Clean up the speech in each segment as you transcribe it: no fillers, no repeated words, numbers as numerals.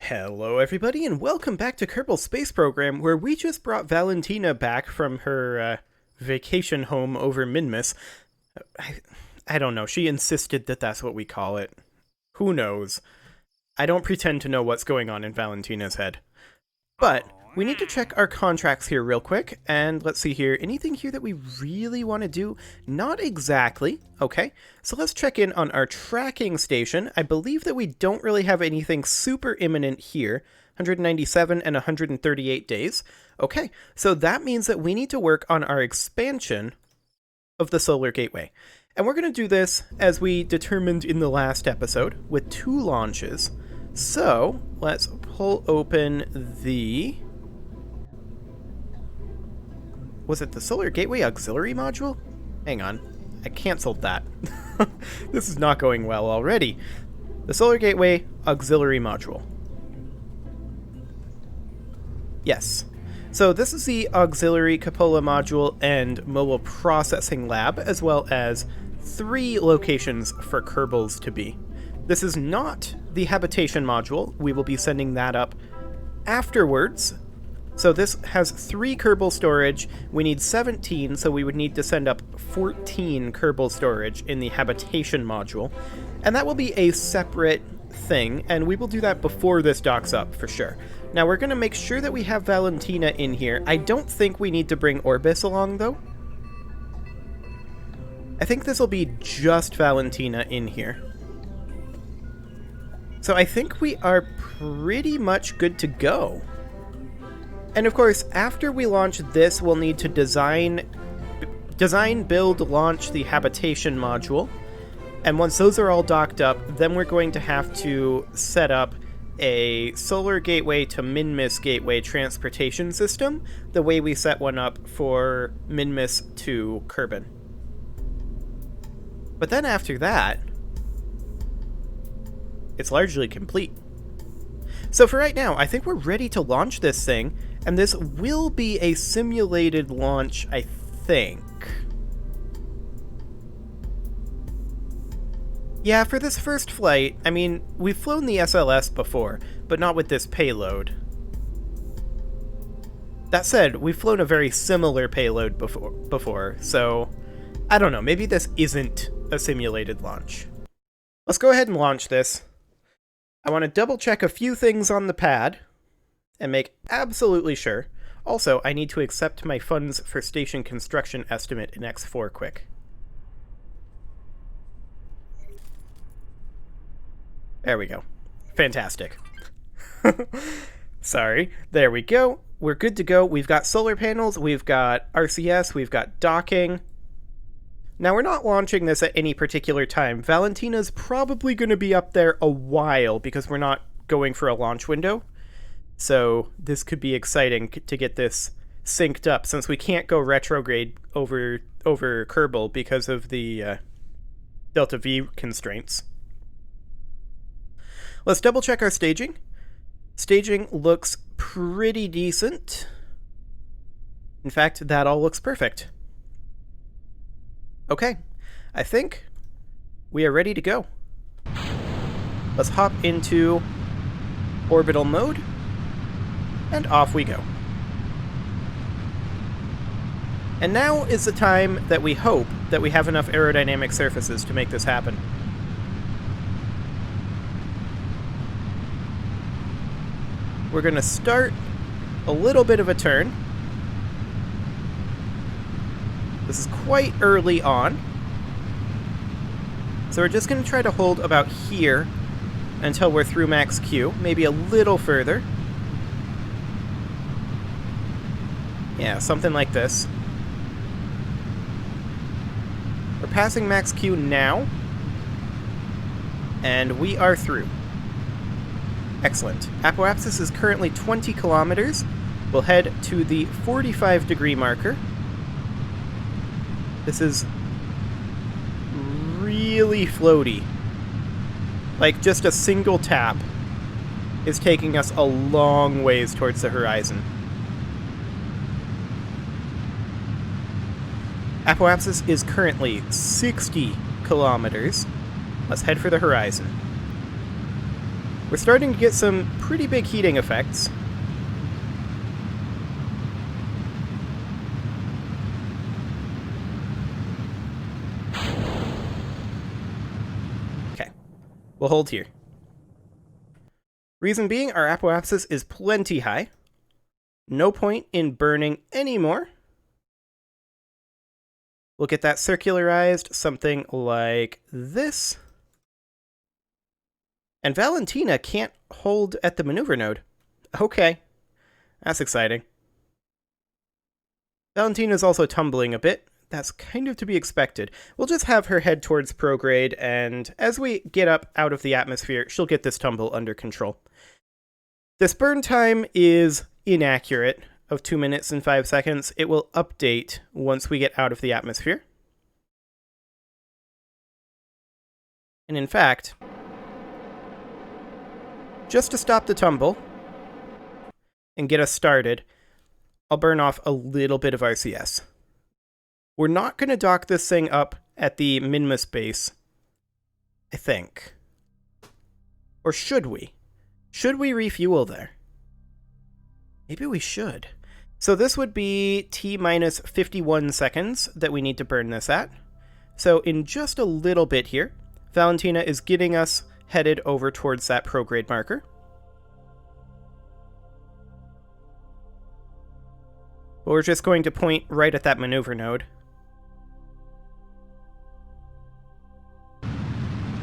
Hello everybody and welcome back to Kerbal Space Program, where we just brought Valentina back from her vacation home over Minmus. I don't know, she insisted that that's what we call it. Who knows? I don't pretend to know what's going on in Valentina's head. But we need to check our contracts here real quick, and let's see here. Anything here that we really want to do? Not exactly. Okay, so let's check in on our tracking station. I believe that we don't really have anything super imminent here. 197 and 138 days. Okay, so that means that we need to work on our expansion of the Solar Gateway. And we're going to do this as we determined in the last episode, with 2 launches. So, let's pull open the... Was it the Solar Gateway Auxiliary Module? Hang on. I canceled that. This is not going well already. The Solar Gateway Auxiliary Module. Yes. So this is the Auxiliary Cupola Module and Mobile Processing Lab, as well as 3 locations for Kerbals to be. This is not the Habitation Module. We will be sending that up afterwards. So this has 3 Kerbal storage. We need 17, so we would need to send up 14 Kerbal storage in the Habitation Module. And that will be a separate thing, and we will do that before this docks up, for sure. Now, we're going to make sure that we have Valentina in here. I don't think we need to bring Orbis along, though. I think this will be just Valentina in here. So I think we are pretty much good to go. And of course, after we launch this, we'll need to design, build, launch the Habitation Module. And once those are all docked up, then we're going to have to set up a Solar Gateway to Minmus Gateway transportation system, the way we set one up for Minmus to Kerbin. But then after that, it's largely complete. So for right now, I think we're ready to launch this thing, and this will be a simulated launch, I think. Yeah, for this first flight, I mean, we've flown the SLS before, but not with this payload. That said, we've flown a very similar payload before, so I don't know, maybe this isn't a simulated launch. Let's go ahead and launch this. I want to double check a few things on the pad and make absolutely sure. Also, I need to accept my funds for station construction estimate in X4 quick. There we go. Fantastic. Sorry. There we go. We're good to go. We've got solar panels, we've got RCS, we've got docking. Now, we're not launching this at any particular time. Valentina's probably going to be up there a while because we're not going for a launch window. So this could be exciting to get this synced up, since we can't go retrograde over Kerbal because of the Delta V constraints. Let's double check our staging. Staging looks pretty decent. In fact, that all looks perfect. Okay, I think we are ready to go. Let's hop into orbital mode, and off we go. And now is the time that we hope that we have enough aerodynamic surfaces to make this happen. We're going to start a little bit of a turn. This is quite early on. So we're just going to try to hold about here until we're through max Q, maybe a little further. Yeah, something like this. We're passing max Q now, and we are through. Excellent. Apoapsis is currently 20 kilometers. We'll head to the 45 degree marker. This is really floaty. Like, just a single tap is taking us a long ways towards the horizon. Apoapsis is currently 60 kilometers. Let's head for the horizon. We're starting to get some pretty big heating effects. Okay, we'll hold here. Reason being, our apoapsis is plenty high. No point in burning anymore. We'll get that circularized, something like this. And Valentina can't hold at the maneuver node. Okay, that's exciting. Valentina's also tumbling a bit. That's kind of to be expected. We'll just have her head towards prograde, and as we get up out of the atmosphere, she'll get this tumble under control. This burn time is inaccurate, of 2 minutes and 5 seconds. It will update once we get out of the atmosphere. And in fact, just to stop the tumble and get us started, I'll burn off a little bit of RCS. We're not going to dock this thing up at the Minmus base, I think. Or should we? Should we refuel there? Maybe we should. So this would be T minus 51 seconds that we need to burn this at. So in just a little bit here, Valentina is getting us headed over towards that prograde marker. But we're just going to point right at that maneuver node.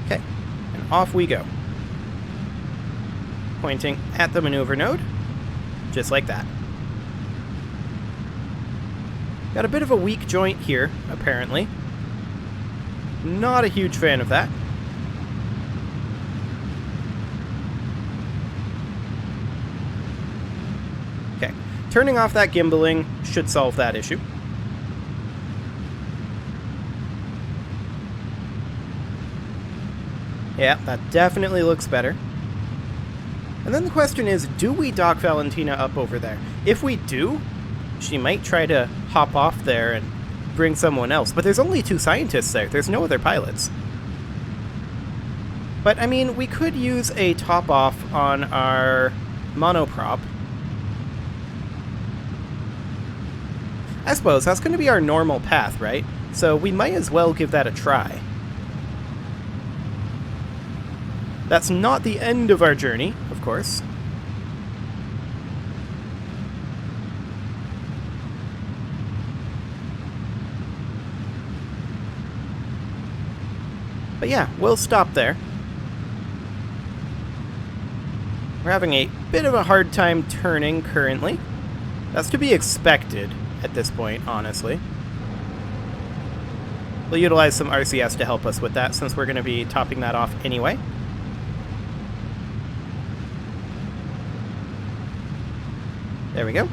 Okay, and off we go. Pointing at the maneuver node, just like that. Got a bit of a weak joint here, apparently. Not a huge fan of that. Okay, turning off that gimbaling should solve that issue. Yeah, that definitely looks better. And then the question is, do we dock Valentina up over there? If we do, she might try to hop off there and bring someone else. But there's only 2 scientists there. There's no other pilots. But, I mean, we could use a top-off on our monoprop. I suppose that's going to be our normal path, right? So we might as well give that a try. That's not the end of our journey, of course. But yeah, we'll stop there. We're having a bit of a hard time turning currently. That's to be expected at this point, honestly. We'll utilize some RCS to help us with that, since we're going to be topping that off anyway. There we go.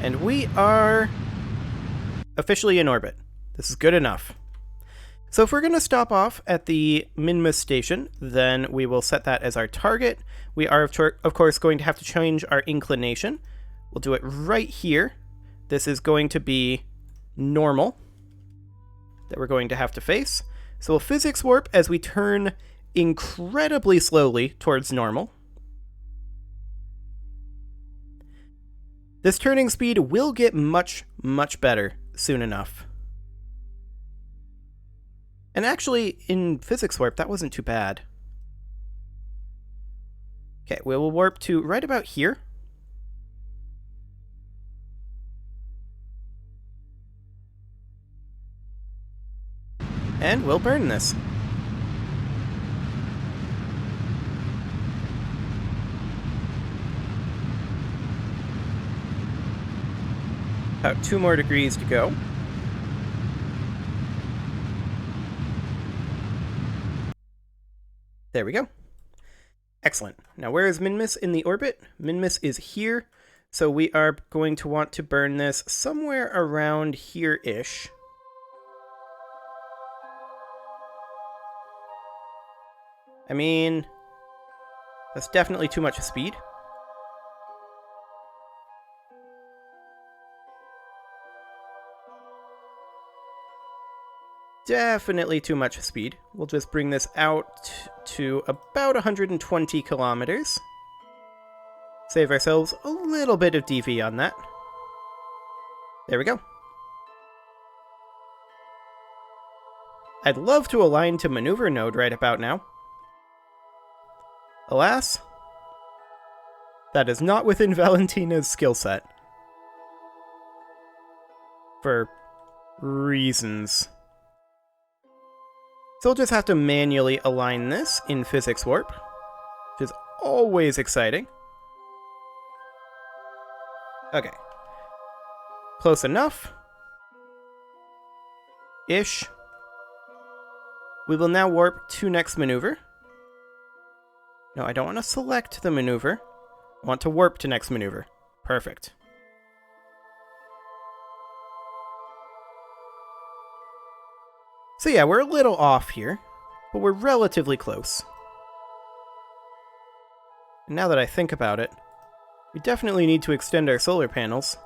And we are officially in orbit. This is good enough. So if we're going to stop off at the Minmus station, then we will set that as our target. We are, of course, going to have to change our inclination. We'll do it right here. This is going to be normal that we're going to have to face. So we'll physics warp as we turn incredibly slowly towards normal. This turning speed will get much, much better soon enough. And actually, in physics warp, that wasn't too bad. Okay, we will warp to right about here. And we'll burn this. About 2 more degrees to go. There we go. Excellent. Now, where is Minmus in the orbit? Minmus is here, so we are going to want to burn this somewhere around here-ish. I mean, that's definitely too much speed. definitely too much speed. We'll just bring this out to about 120 kilometers. Save ourselves a little bit of DV on that. There we go. I'd love to align to maneuver node right about now. Alas, that is not within Valentina's skill set. For reasons. So we'll just have to manually align this in physics warp, which is always exciting. Okay. Close enough. Ish. We will now warp to next maneuver. No, I don't want to select the maneuver. I want to warp to next maneuver. Perfect. So yeah, we're a little off here, but we're relatively close. And now that I think about it, we definitely need to extend our solar panels.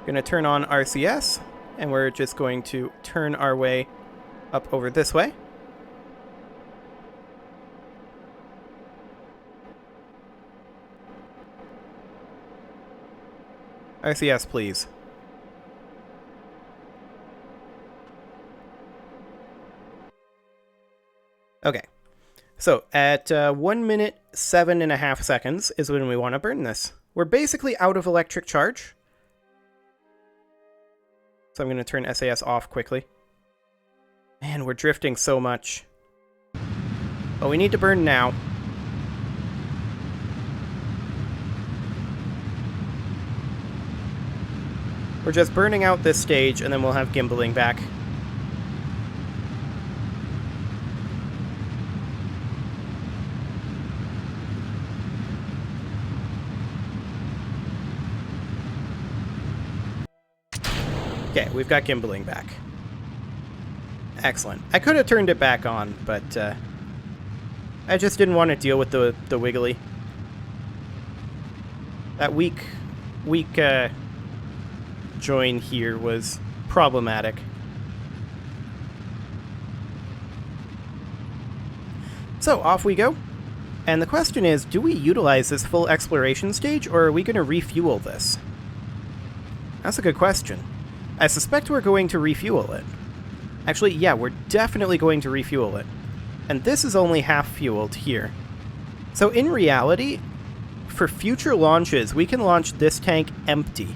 Gonna turn on RCS, and we're just going to turn our way up over this way. RCS, please. Okay, so at 1 minute 7.5 seconds is when we want to burn this. We're basically out of electric charge. So I'm going to turn SAS off quickly. Man, we're drifting so much. But we need to burn now. We're just burning out this stage, and then we'll have gimbaling back. Okay, we've got gimbaling back. Excellent. I could have turned it back on, but I just didn't want to deal with the wiggly. That weak join here was problematic. So, off we go. And the question is, do we utilize this full exploration stage, or are we going to refuel this? That's a good question. I suspect we're going to refuel it. Actually, yeah, we're definitely going to refuel it. And this is only half fueled here. So in reality, for future launches, we can launch this tank empty.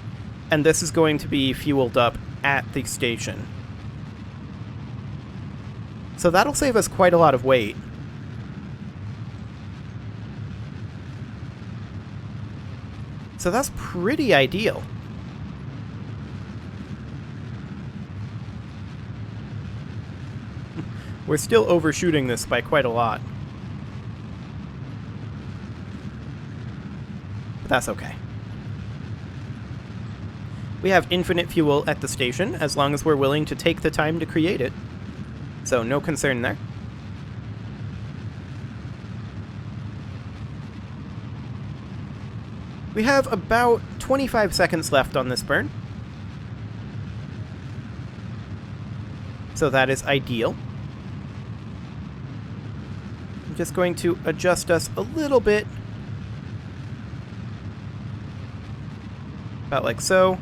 And this is going to be fueled up at the station. So that'll save us quite a lot of weight. So that's pretty ideal. We're still overshooting this by quite a lot. But that's okay. We have infinite fuel at the station, as long as we're willing to take the time to create it. So no concern there. We have about 25 seconds left on this burn. So that is ideal. I'm just going to adjust us a little bit. About like so.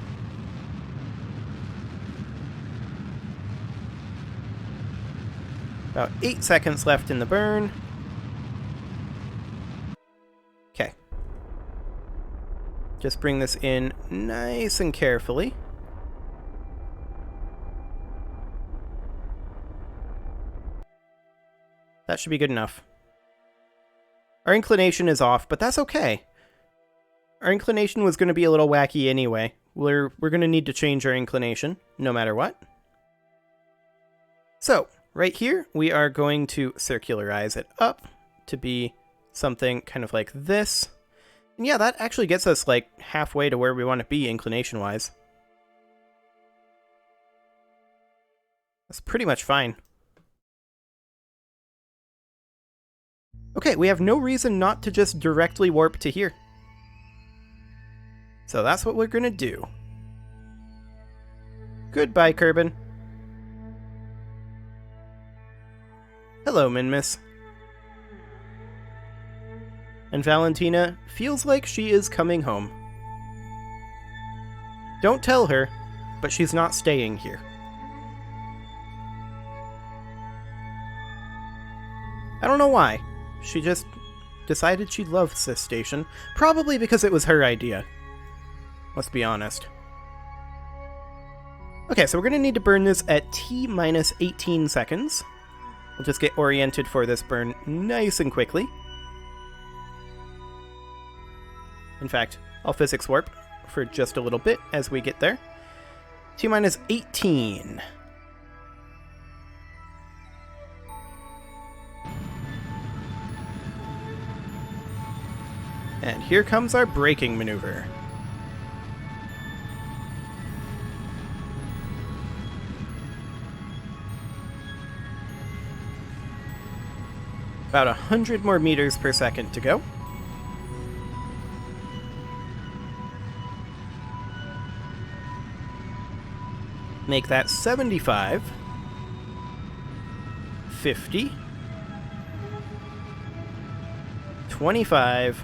About 8 seconds left in the burn. Okay. Just bring this in nice and carefully. That should be good enough. Our inclination is off, but that's okay. Our inclination was going to be a little wacky anyway. We're going to need to change our inclination, no matter what. So, right here, we are going to circularize it up to be something kind of like this. And yeah, that actually gets us like halfway to where we want to be inclination-wise. That's pretty much fine. Okay, we have no reason not to just directly warp to here. So that's what we're gonna do. Goodbye, Kerbal. Hello, Minmus. And Valentina feels like she is coming home. Don't tell her, but she's not staying here. I don't know why. She just decided she loves this station. Probably because it was her idea. Let's be honest. Okay, so we're going to need to burn this at T minus 18 seconds. We'll just get oriented for this burn nice and quickly. In fact, I'll physics warp for just a little bit as we get there. T minus 18. And here comes our braking maneuver. About 100 more meters per second to go. Make that 75, 50, 25,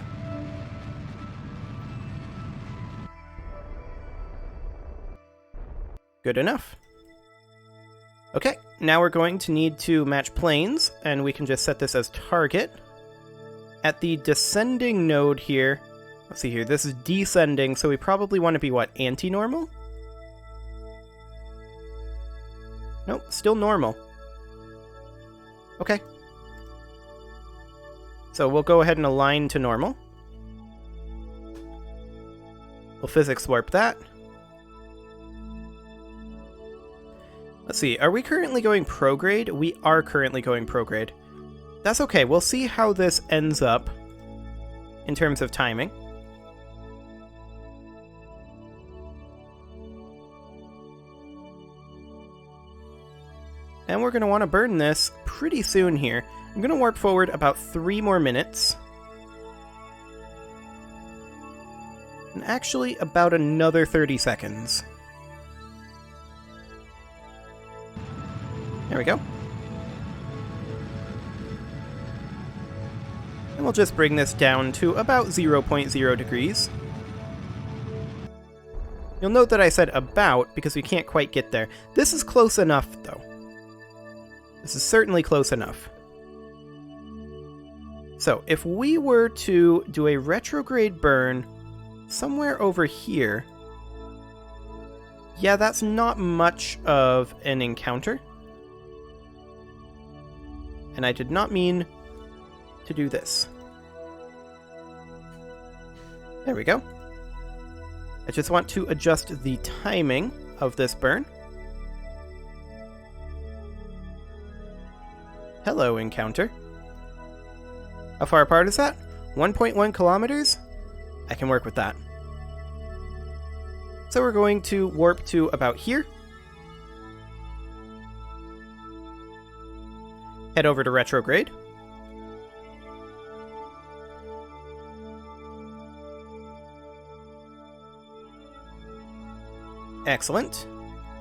good enough. Okay, now we're going to need to match planes, and we can just set this as target. At the descending node here, let's see here, this is descending, so we probably want to be, what, anti-normal? Nope, still normal. Okay. So we'll go ahead and align to normal. We'll physics warp that. Let's see, are we currently going prograde? We are currently going prograde. That's okay, we'll see how this ends up in terms of timing. And we're going to want to burn this pretty soon here. I'm going to warp forward about 3 more minutes. And actually, about another 30 seconds. There we go. And we'll just bring this down to about 0.0 degrees. You'll note that I said about because we can't quite get there. This is close enough, though. This is certainly close enough. So, if we were to do a retrograde burn somewhere over here, yeah, that's not much of an encounter. And I did not mean to do this. There we go. I just want to adjust the timing of this burn. Hello, encounter. How far apart is that? 1.1 kilometers? I can work with that. So we're going to warp to about here. Head over to retrograde. Excellent.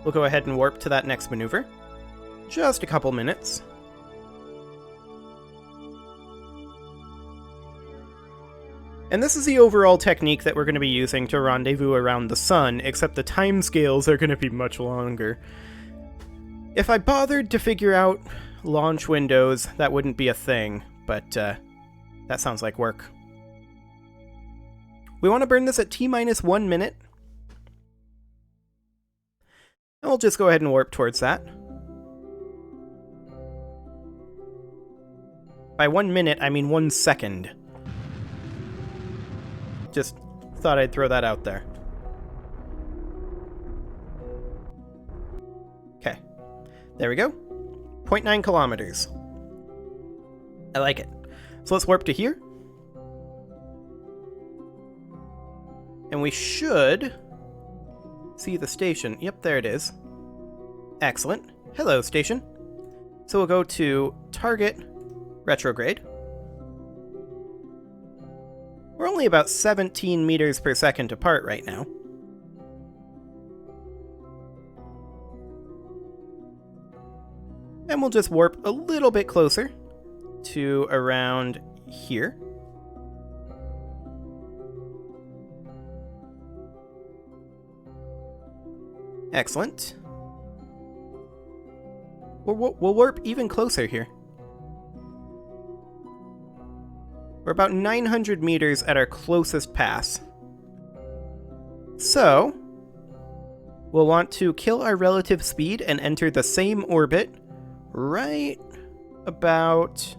We'll go ahead and warp to that next maneuver. Just a couple minutes. And this is the overall technique that we're going to be using to rendezvous around the sun, except the timescales are going to be much longer. If I bothered to figure out launch windows, that wouldn't be a thing, but that sounds like work. We want to burn this at T-minus 1 minute. And we'll just go ahead and warp towards that. By 1 minute, I mean 1 second. Just thought I'd throw that out there. Okay. There we go. 0.9 kilometers. I like it. So let's warp to here. And we should see the station. Yep, there it is. Excellent. Hello, station. So we'll go to target retrograde. We're only about 17 meters per second apart right now. And And we'll just warp a little bit closer to around here. Excellent. We'll warp even closer here. We're about 900 meters at our closest pass. So, we'll want to kill our relative speed and enter the same orbit right about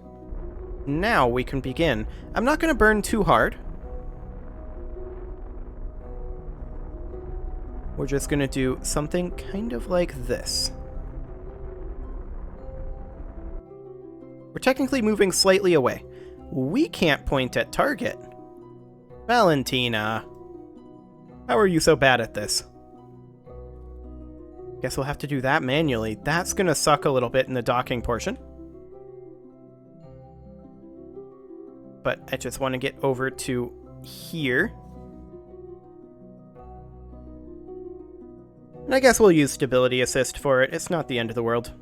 now. We can begin. I'm not going to burn too hard. We're just going to do something kind of like this. We're technically moving slightly away. We can't point at target. Valentina, how are you so bad at this? Guess we'll have to do that manually. That's gonna suck a little bit in the docking portion. But I just want to get over to here. And I guess we'll use stability assist for it. It's not the end of the world.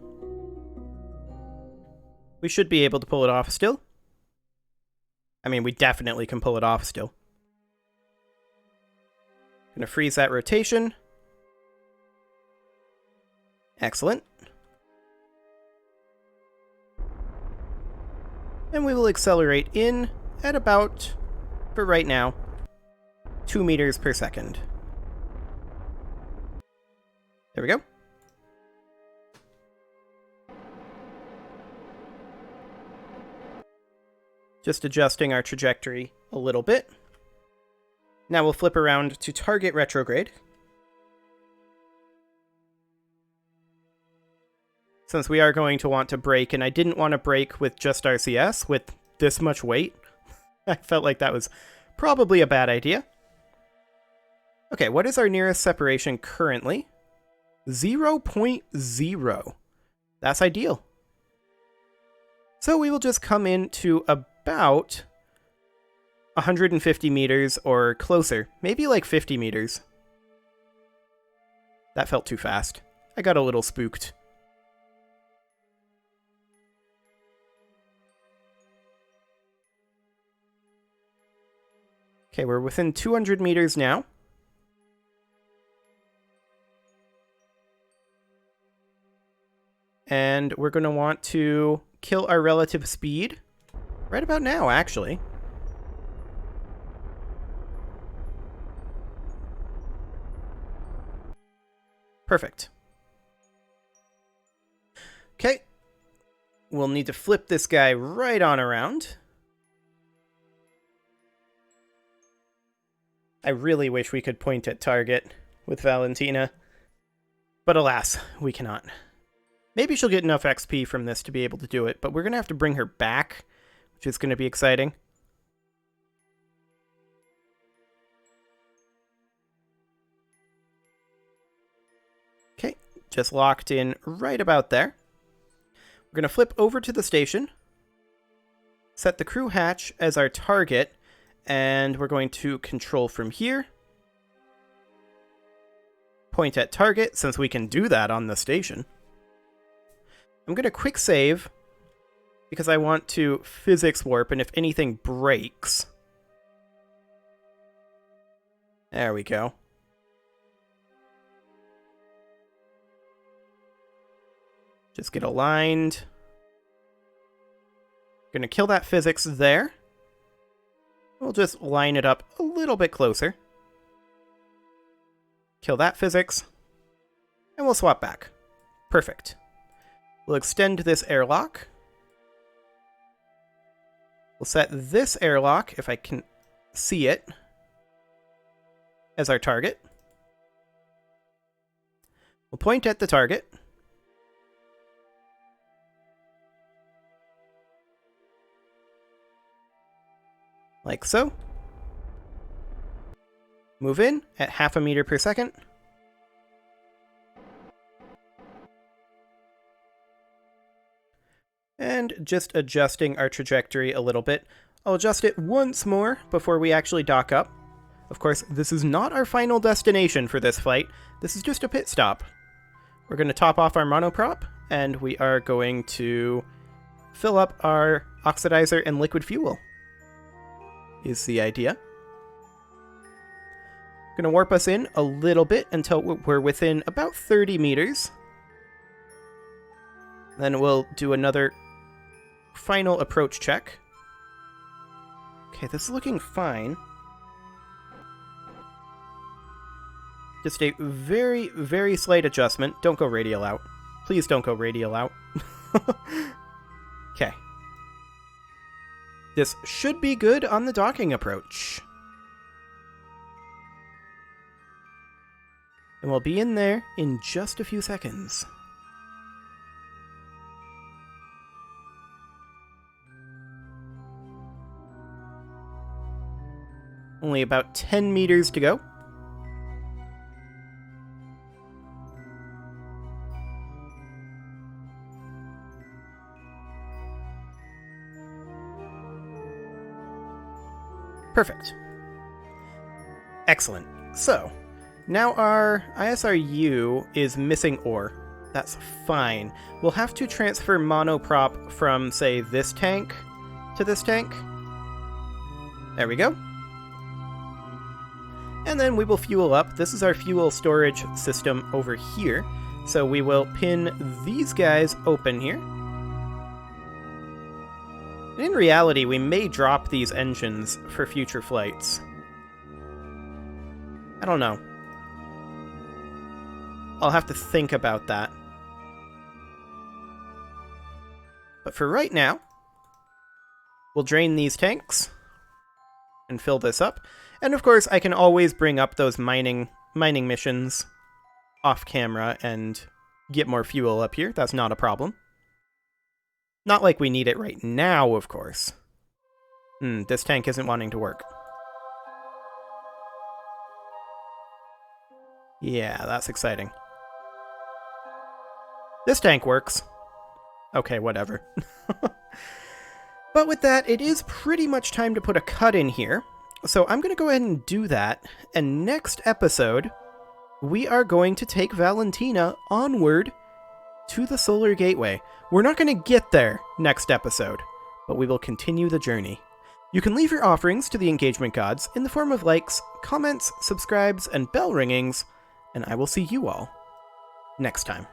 We should be able to pull it off still. I mean, we definitely can pull it off still. Gonna freeze that rotation. Excellent. And we will accelerate in at about, for right now, 2 meters per second. There we go. Just adjusting our trajectory a little bit. Now we'll flip around to target retrograde. Since we are going to want to brake, and I didn't want to brake with just RCS with this much weight. I felt like that was probably a bad idea. Okay, what is our nearest separation currently? 0.0. That's ideal. So we will just come in to about 150 meters or closer. Maybe like 50 meters. That felt too fast. I got a little spooked. Okay, we're within 200 meters now. And we're going to want to kill our relative speed right about now, actually. Perfect. Okay. We'll need to flip this guy right on around. I really wish we could point at target with Valentina. But alas, we cannot. Maybe she'll get enough XP from this to be able to do it, but we're going to have to bring her back, which is going to be exciting. Okay, just locked in right about there. We're going to flip over to the station, set the crew hatch as our target, and we're going to control from here. Point at target, since we can do that on the station. I'm going to quick save, because I want to physics warp, and if anything breaks... There we go. Just get aligned. Gonna kill that physics there. We'll just line it up a little bit closer. Kill that physics. And we'll swap back. Perfect. We'll extend this airlock. We'll set this airlock, if I can see it, as our target. We'll point at the target. Like so. Move in at 0.5 meter per second. And just adjusting our trajectory a little bit. I'll adjust it once more before we actually dock up. Of course, this is not our final destination for this flight. This is just a pit stop. We're going to top off our monoprop and we are going to fill up our oxidizer and liquid fuel, is the idea. Gonna warp us in a little bit until we're within about 30 meters. Then we'll do another final approach check. Okay, this is looking fine. Just a very, very slight adjustment. Don't go radial out. Please don't go radial out. Okay. This should be good on the docking approach. And we'll be in there in just a few seconds. Only about 10 meters to go. Perfect. Excellent. So, now our ISRU is missing ore. That's fine. We'll have to transfer monoprop from, say, this tank to this tank. There we go. And then we will fuel up. This is our fuel storage system over here. So we will pin these guys open here. In reality, we may drop these engines for future flights. I don't know. I'll have to think about that. But for right now, we'll drain these tanks and fill this up. And of course, I can always bring up those mining missions off camera and get more fuel up here. That's not a problem. Not like we need it right now, of course. This tank isn't wanting to work. Yeah, that's exciting. This tank works. Okay, whatever. But with that, it is pretty much time to put a cut in here. So I'm going to go ahead and do that. And next episode, we are going to take Valentina onward to the Solar Gateway. We're not going to get there next episode, but we will continue the journey. You can leave your offerings to the engagement gods in the form of likes, comments, subscribes, and bell ringings, and I will see you all next time.